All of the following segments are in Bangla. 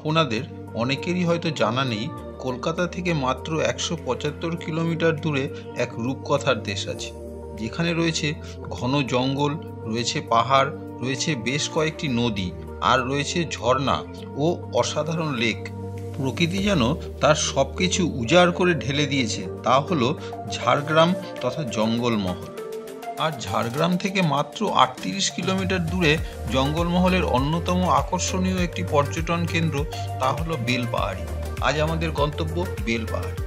আপনাদের অনেকেরই হয়তো জানা নেই, কলকাতা থেকে মাত্র 175 কিলোমিটার দূরে এক রূপকথার দেশ আছে, যেখানে রয়েছে ঘন জঙ্গল, রয়েছে পাহাড়, রয়েছে বেশ কয়েকটি নদী, আর রয়েছে ঝর্ণা ও অসাধারণ লেক। প্রকৃতি যেন তার সব কিছু উজাড় করে ঢেলে দিয়েছে। তা হলো ঝাড়গ্রাম তথা জঙ্গলমহল। আর ঝাড়গ্রাম থেকে মাত্র 38 কিলোমিটার দূরে জঙ্গলমহলের অন্যতম আকর্ষণীয় একটি পর্যটন কেন্দ্র, তা হলো বেলপাহাড়ি। আজ আমাদের গন্তব্য বেলপাহাড়ি।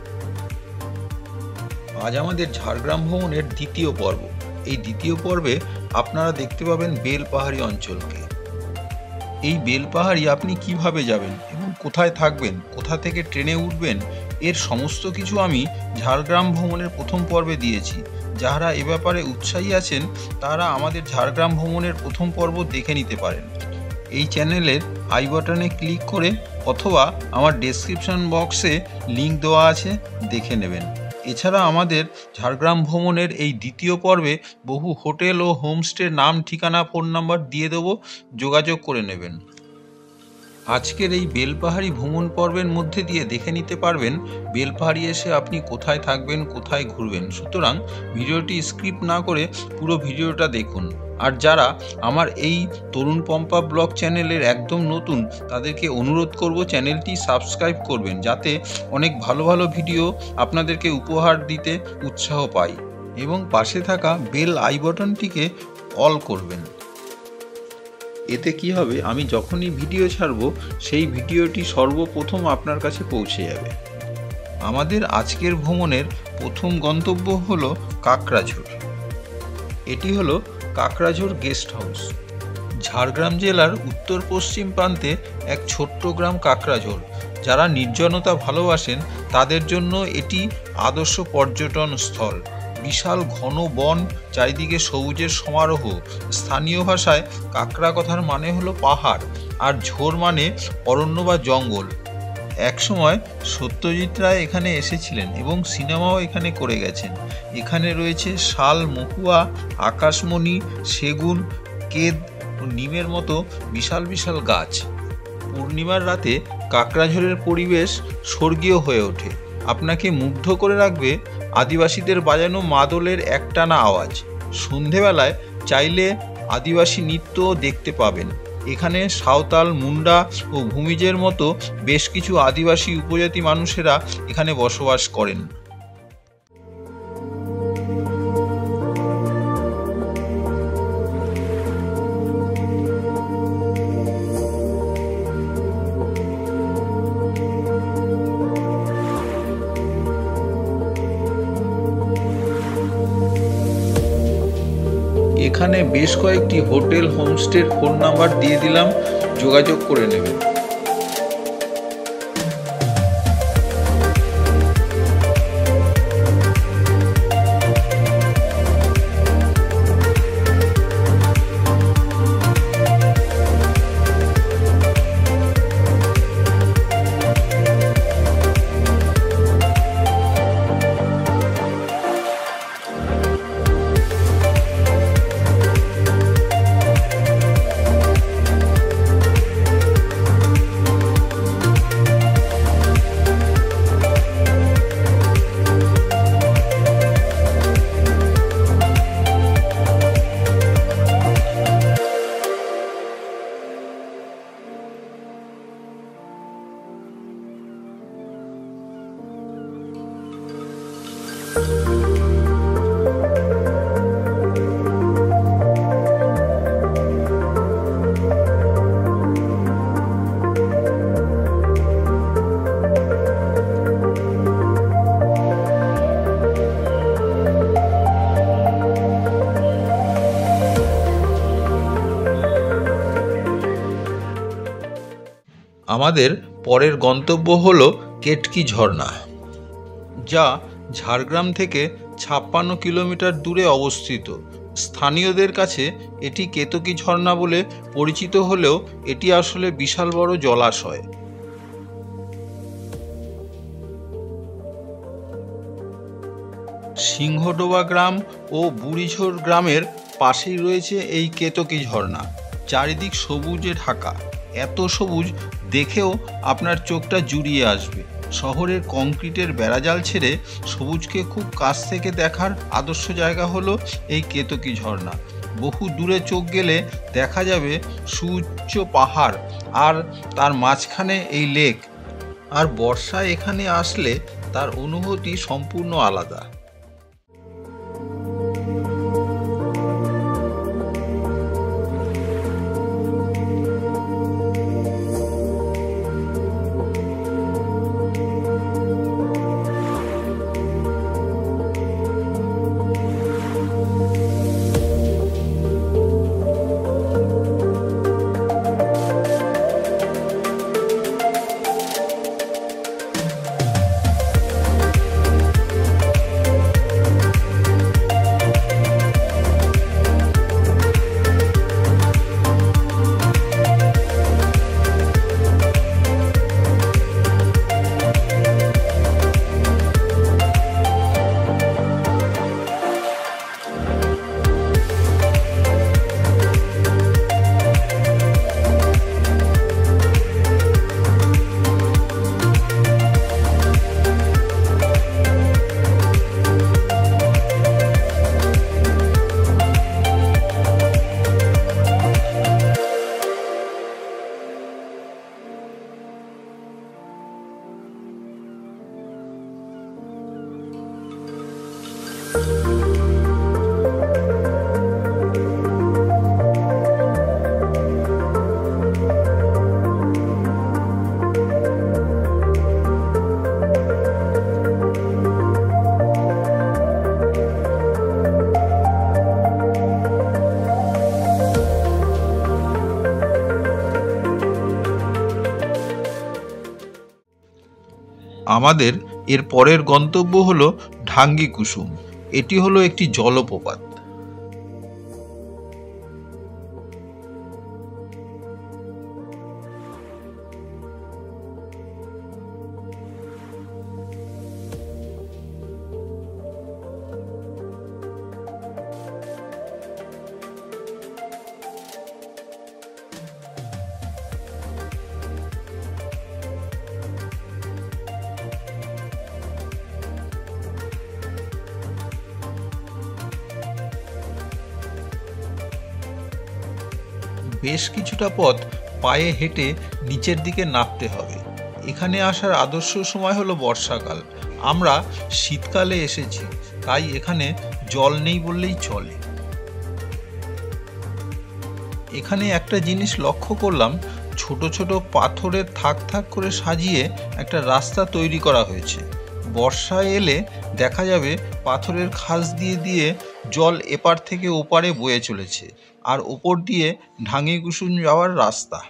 আজ আমাদের ঝাড়গ্রাম ভ্রমণের দ্বিতীয় পর্ব। এই দ্বিতীয় পর্বে আপনারা দেখতে পাবেন বেলপাহাড়ি অঞ্চলকে। এই বেলপাহাড়ি আপনি কিভাবে যাবেন এবং কোথায় থাকবেন, কোথা থেকে ট্রেনে উঠবেন, এর সমস্ত কিছু আমি ঝাড়গ্রাম ভ্রমণের প্রথম পর্বে দিয়েছি। যারা এ ব্যাপারে উৎসাহী আছেন তারা আমাদের ঝাড়গ্রাম ভ্রমণের প্রথম পর্ব দেখে নিতে পারেন এই চ্যানেলের আই বাটনে ক্লিক করে, অথবা আমার ডেসক্রিপশন বক্সে লিংক দেওয়া আছে, দেখে নেবেন। এছাড়া আমাদের ঝাড়গ্রাম ভ্রমণের এই দ্বিতীয় পর্বে বহু হোটেল ও হোমস্টের নাম, ঠিকানা, ফোন নাম্বার দিয়ে দেবো, যোগাযোগ করে নেবেন। আজকের এই বেলপাহাড়ি ভ্রমণ পর্বের মধ্যে দিয়ে দেখে নিতে পারবেন বেলপাহাড়ি এসে আপনি কোথায় থাকবেন, কোথায় ঘুরবেন। সুতরাং ভিডিওটি স্কিপ না করে পুরো ভিডিওটা দেখুন। আর যারা আমার এই তরুণ পম্পা ব্লগ চ্যানেলের একদম নতুন, তাদেরকে অনুরোধ করব চ্যানেলটি সাবস্ক্রাইব করবেন, যাতে অনেক ভালো ভালো ভিডিও আপনাদেরকে উপহার দিতে উৎসাহ পাই, এবং পাশে থাকা বেল আই বাটনটিকে অল করবেন। এতে কি হবে, আমি যখনই ভিডিও ছাড়ব সেই ভিডিওটি সর্বপ্রথম আপনার কাছে পৌঁছে যাবে। আমাদের আজকের ভ্রমণের প্রথম গন্তব্য হলো কাকড়াঝোড়। এটি হলো কাকড়াঝোড় গেস্ট হাউস। ঝাড়গ্রাম জেলার উত্তর পশ্চিম প্রান্তে এক ছোট্ট গ্রাম কাকড়াঝোড়। যারা নির্জনতা ভালোবাসেন তাদের জন্য এটি আদর্শ পর্যটন স্থল। বিশাল ঘন বন, চারিদিকে সবুজের সমারোহ। স্থানীয় ভাষায় কাকড়া কথার মানে হলো পাহাড়, আর ঝোড় মানে অরণ্য বা জঙ্গল। একসময় সত্যজিৎ রায় এখানে এসেছিলেন এবং সিনেমাও এখানে করে গেছেন। এখানে রয়েছে শাল, মহুয়া, আকাশমণি, সেগুন, কেদ ও নিমের মতো বিশাল বিশাল গাছ। পূর্ণিমার রাতে কাকড়াঝোড়ের পরিবেশ স্বর্গীয় হয়ে ওঠে। আপনাকে মুগ্ধ করে রাখবে আদিবাসীদের বাজানো মাদলের একটানা আওয়াজ। সন্ধেবেলায় চাইলে আদিবাসী নৃত্যও দেখতে পাবেন। এখানে সাঁওতাল, মুন্ডা ও ভূমিজের মতো বেশ কিছু আদিবাসী উপজাতি মানুষেরা এখানে বসবাস করেন। এখানে বেশ কয়েকটি হোটেল, হোমস্টের ফোন নাম্বার দিয়ে দিলাম, যোগাযোগ করে নেবেন। আমাদের পরের গন্তব্য হলো কেতকি ঝর্ণা, যা ঝাড়গ্রাম থেকে 56 কিলোমিটার দূরে অবস্থিত। স্থানীয়দের কাছে এটি কেতকি ঝর্ণা বলে পরিচিত হলেও এটি আসলে বিশাল বড় জলাশয়। সিংহডোবা গ্রাম ও বুড়িঝোড় গ্রামের পাশেই রয়েছে এই কেতকি ঝর্ণা। চারিদিক সবুজে ঢাকা, এত সবুজ দেখেও আপনার চোখটা জুড়িয়ে আসবে। শহরের কংক্রিটের বেড়াজাল ছেড়ে সবুজকে খুব কাছ থেকে দেখার আদর্শ জায়গা হলো এই কেতকী ঝর্ণা। বহু দূরে চোখ গেলে দেখা যাবে সুউচ্চ পাহাড় আর তার মাঝখানে এই লেক। আর বর্ষায় এখানে আসলে তার অনুভূতি সম্পূর্ণ আলাদা। আমাদের এর পরের গন্তব্য হলো ঢাঙ্গি কুসুম। এটি হলো একটি জলপ্রপাত। বেশ কিছুটা পথ পায়ে হেঁটে নিচের দিকে নামতে হবে। এখানে আসার আদর্শ সময় হলো বর্ষাকাল। আমরা শীতকালে এসেছি, তাই এখানে জল নেই বললেই চলে। এখানে একটা জিনিস লক্ষ্য করলাম, ছোট ছোট পাথরের থাক থাক করে সাজিয়ে একটা রাস্তা তৈরি করা হয়েছে। বর্ষায় এলে দেখা যাবে পাথরের খাঁজ দিয়ে দিয়ে জল এপার থেকে ওপারে বয়ে চলেছে, আর ওপর দিয়ে ঢাঙ্গি কুসুম যাওয়ার রাস্তা।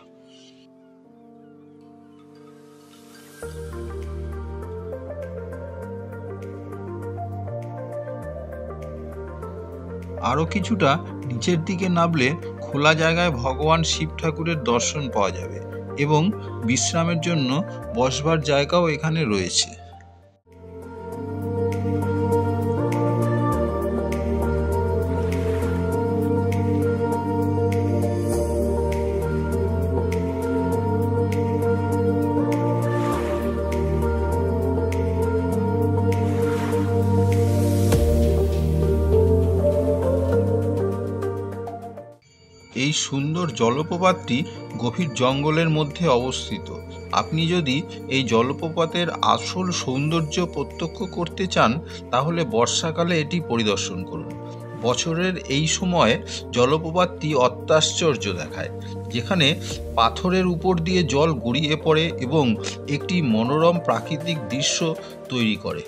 আরও কিছুটা নিচের দিকে নামলে খোলা জায়গায় ভগবান শিব ঠাকুরের দর্শন পাওয়া যাবে এবং বিশ্রামের জন্য বসবার জায়গাও এখানে রয়েছে। এই সুন্দর জলপ্রপাতটি গভীর জঙ্গলের মধ্যে অবস্থিত। আপনি যদি এই জলপ্রপাতের আসল সৌন্দর্য প্রত্যক্ষ করতে চান তাহলে বর্ষাকালে এটি পরিদর্শন করুন। বছরের এই সময়ে জলপ্রপাতটি অত্যাশ্চর্য দেখায়, যেখানে পাথরের উপর দিয়ে জল গড়িয়ে পড়ে এবং একটি মনোরম প্রাকৃতিক দৃশ্য তৈরি করে।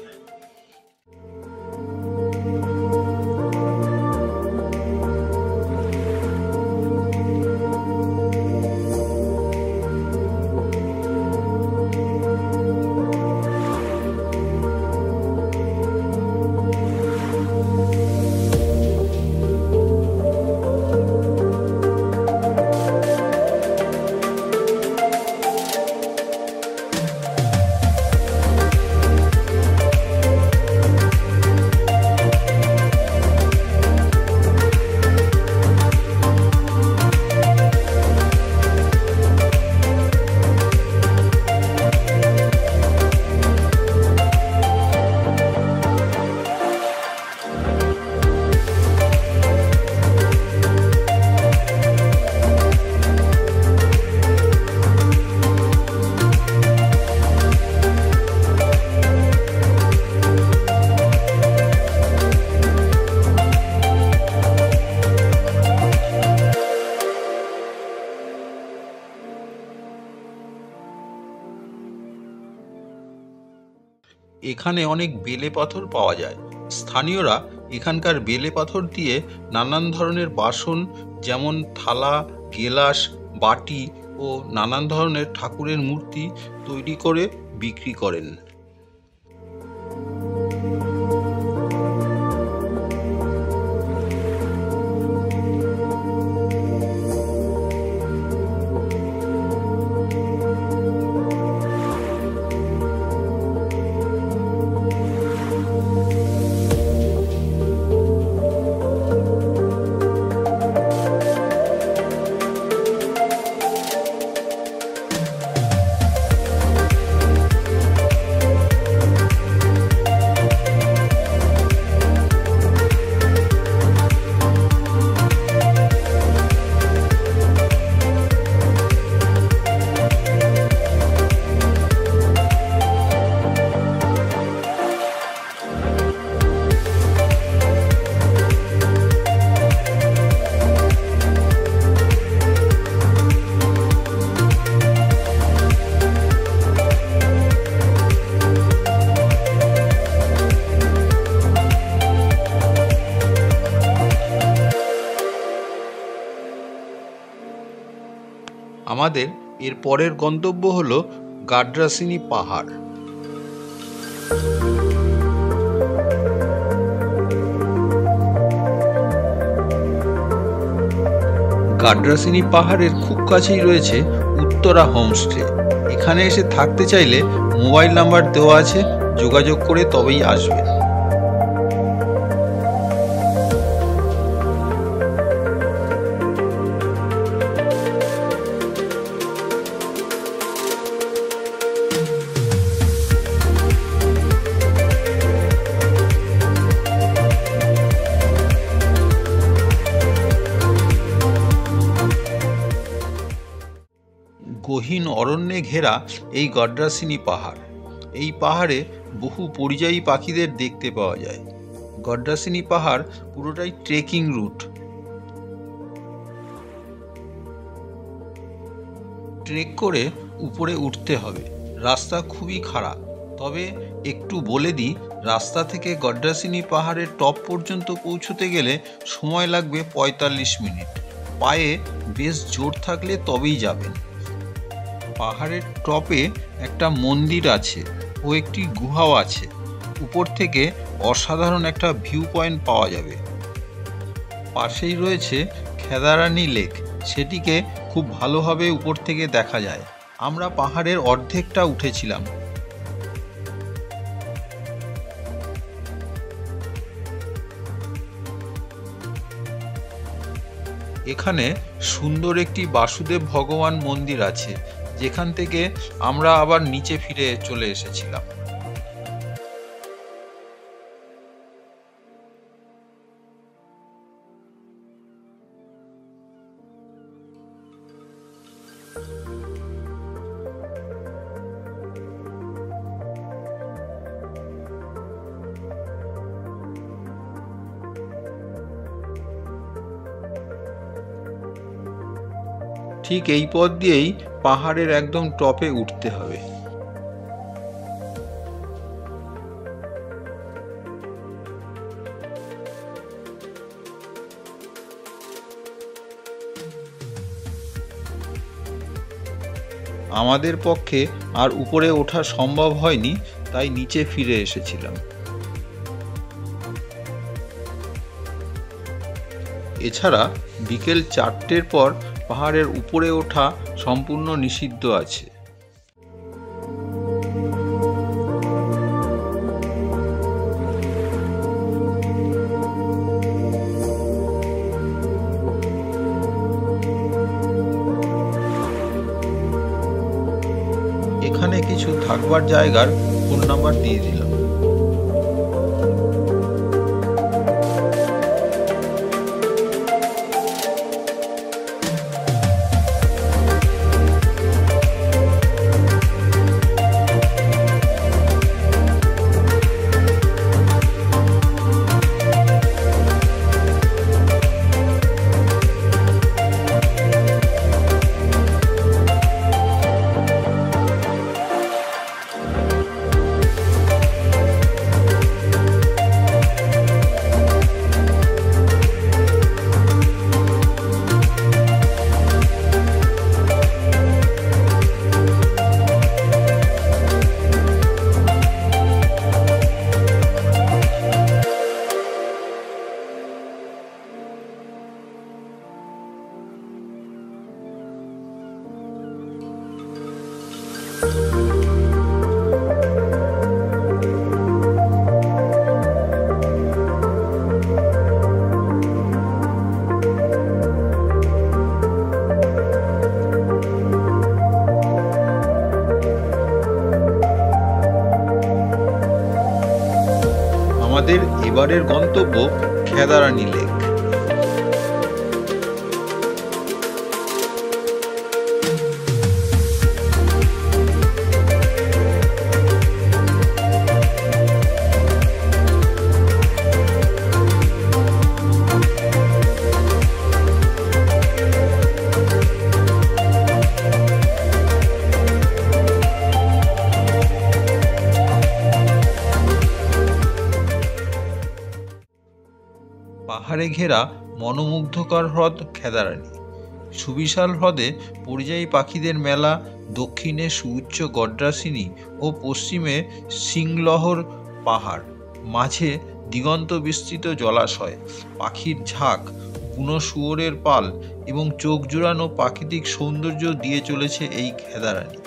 এখানে অনেক বেলে পাথর পাওয়া যায়। স্থানীয়রা এখানকার বেলে পাথর দিয়ে নানান ধরনের বাসন, যেমন থালা, গেলাস, বাটি ও নানান ধরনের ঠাকুরের মূর্তি তৈরি করে বিক্রি করেন। আমাদের এর পরের গন্তব্য হলো গাড্রাসিনি পাহাড়। গাড্রাসিনি পাহাড়ের খুব কাছেই রয়েছে উত্তরা হোমস্টে। এখানে এসে থাকতে চাইলে মোবাইল নাম্বার দেওয়া আছে, যোগাযোগ করে তবেই আসবেন। গহীন অরণ্যে ঘেরা এই গাড্রাসিনি পাহাড়। এই পাহাড়ে বহু পরিযায়ী পাখিদের দেখতে পাওয়া যায়। গাড্রাসিনি পাহাড় পুরোটাই ট্রেকিং রুট। ট্রেক করে উপরে উঠতে হবে। রাস্তা খুবই খারাপ, তবে একটু বলে দিই, রাস্তা থেকে গাড্রাসিনি পাহাড়ের টপ পর্যন্ত পৌঁছতে গেলে সময় লাগবে 45 মিনিট। পায়ে বেশ জোর থাকলে তবেই যাবেন। পাহাড়ের টপে একটা মন্দির আছে ও একটি গুহাও আছে। উপর থেকে অসাধারণ একটা ভিউ পয়েন্ট পাওয়া যাবে। পাশেই রয়েছে খেদারানি লেক, সেটিকে খুব ভালোভাবে উপর থেকে দেখা যায়। আমরা পাহাড়ের অর্ধেকটা উঠেছিলাম। এখানে সুন্দর একটি বাসুদেব ভগবান মন্দির আছে, যেখান থেকে আমরা আবার নিচে ফিরে চলে এসেছিলাম। ঠিক এই পথ দিয়েই পাহাড়ের একদম টপে উঠতে হবে। আমাদের পক্ষে আর উপরে ওঠা সম্ভব হয়নি, তাই নিচে ফিরে এসেছিলাম। এছাড়া বিকেল 4টের পর পাহাড়ের উপরে ওঠা সম্পূর্ণ নিষিদ্ধ আছে। এখানে কিছু থাকবার জায়গার ফোন নাম্বার দিয়ে দিলাম। আমাদের এবারের গন্তব্য খেদারানী লেক। পাহাড়ে ঘেরা মনোমুগ্ধকর হ্রদ খেদারানী। সুবিশাল হ্রদে পরিযায়ী পাখিদের মেলা, দক্ষিণে সুউচ্চ গড্রাসিনী ও পশ্চিমে সিংলহর পাহাড়, মাঝে দিগন্ত বিস্তৃত জলাশয়, পাখির ঝাঁক, বুনো শুয়োরের পাল এবং চোখ জুড়ানো প্রাকৃতিক সৌন্দর্য দিয়ে চলেছে এই খেদারানী।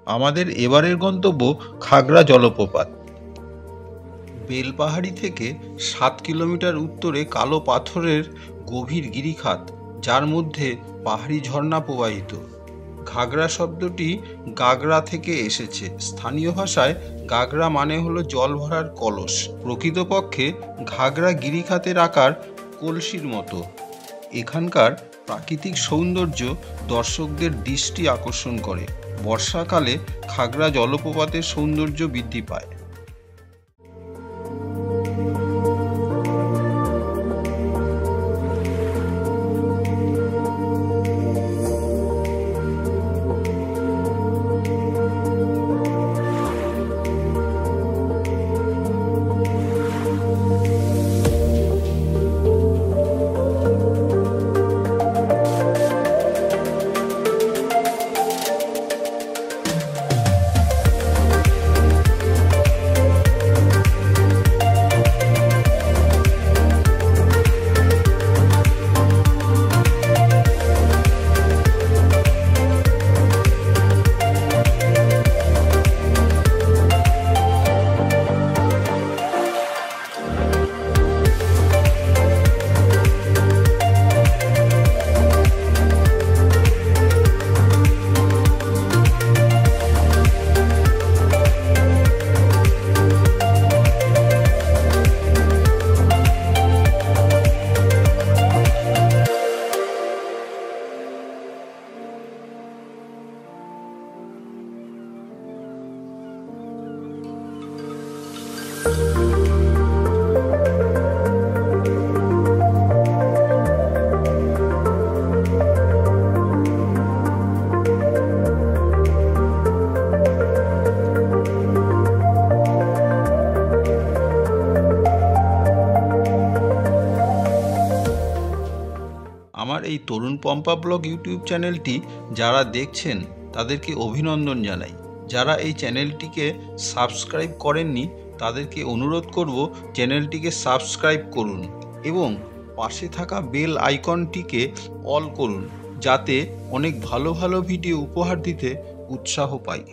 আমাদের এবারের গন্তব্য খাগড়া জলপ্রপাত। বেলপাহাড়ি থেকে 7 কিলোমিটার উত্তরে কালো পাথরের গভীর গিরিখাত, যার মধ্যে পাহাড়ি ঝর্ণা প্রবাহিত। ঘাগরা শব্দটি গাগরা থেকে এসেছে। স্থানীয় ভাষায় গাগরা মানে হলো জল ভরার কলস। প্রকৃতপক্ষে ঘাগরা গিরিখাতের আকার কলসির মতো। এখানকার প্রাকৃতিক সৌন্দর্য দর্শকদের দৃষ্টি আকর্ষণ করে। বর্ষাকালে খাগড়া জলপ্রপাতের সৌন্দর্য বৃদ্ধি পায়। আমার এই তরুণ পম্পা ব্লগ ইউটিউব চ্যানেলটি যারা দেখছেন তাদেরকে অভিনন্দন জানাই। যারা এই চ্যানেলটিকে সাবস্ক্রাইব করেননি তাদেরকে অনুরোধ করব চ্যানেলটিকে সাবস্ক্রাইব করুন এবং পাশে থাকা বেল আইকনটিকে অল করুন, যাতে অনেক ভালো ভালো ভিডিও উপহার দিতে উৎসাহ পাই।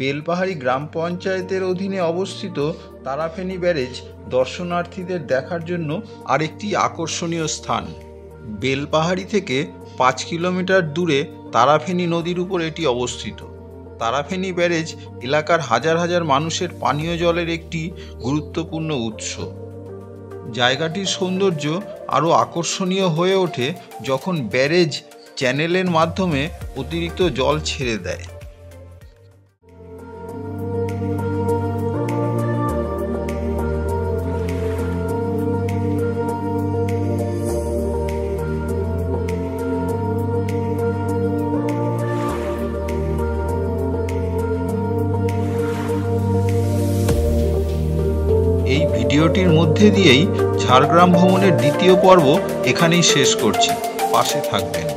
বেলপাহাড়ি গ্রাম পঞ্চায়েতের অধীনে অবস্থিত তারাফেনী ব্যারেজ দর্শনার্থীদের দেখার জন্য আরেকটি আকর্ষণীয় স্থান। বেলপাহাড়ি থেকে 5 কিলোমিটার দূরে তারাফেনী নদীর উপর এটি অবস্থিত। তারাফেনী ব্যারেজ এলাকার হাজার হাজার মানুষের পানীয় জলের একটি গুরুত্বপূর্ণ উৎস। জায়গাটির সৌন্দর্য আরও আকর্ষণীয় হয়ে ওঠে যখন ব্যারেজ চ্যানেলের মাধ্যমে অতিরিক্ত জল ছেড়ে দেয়। এই ভিডিওটির মধ্যে দিয়েই ঝাড়গ্রাম ভ্রমণের দ্বিতীয় পর্ব এখানেই শেষ করছি। পাশে থাকবেন।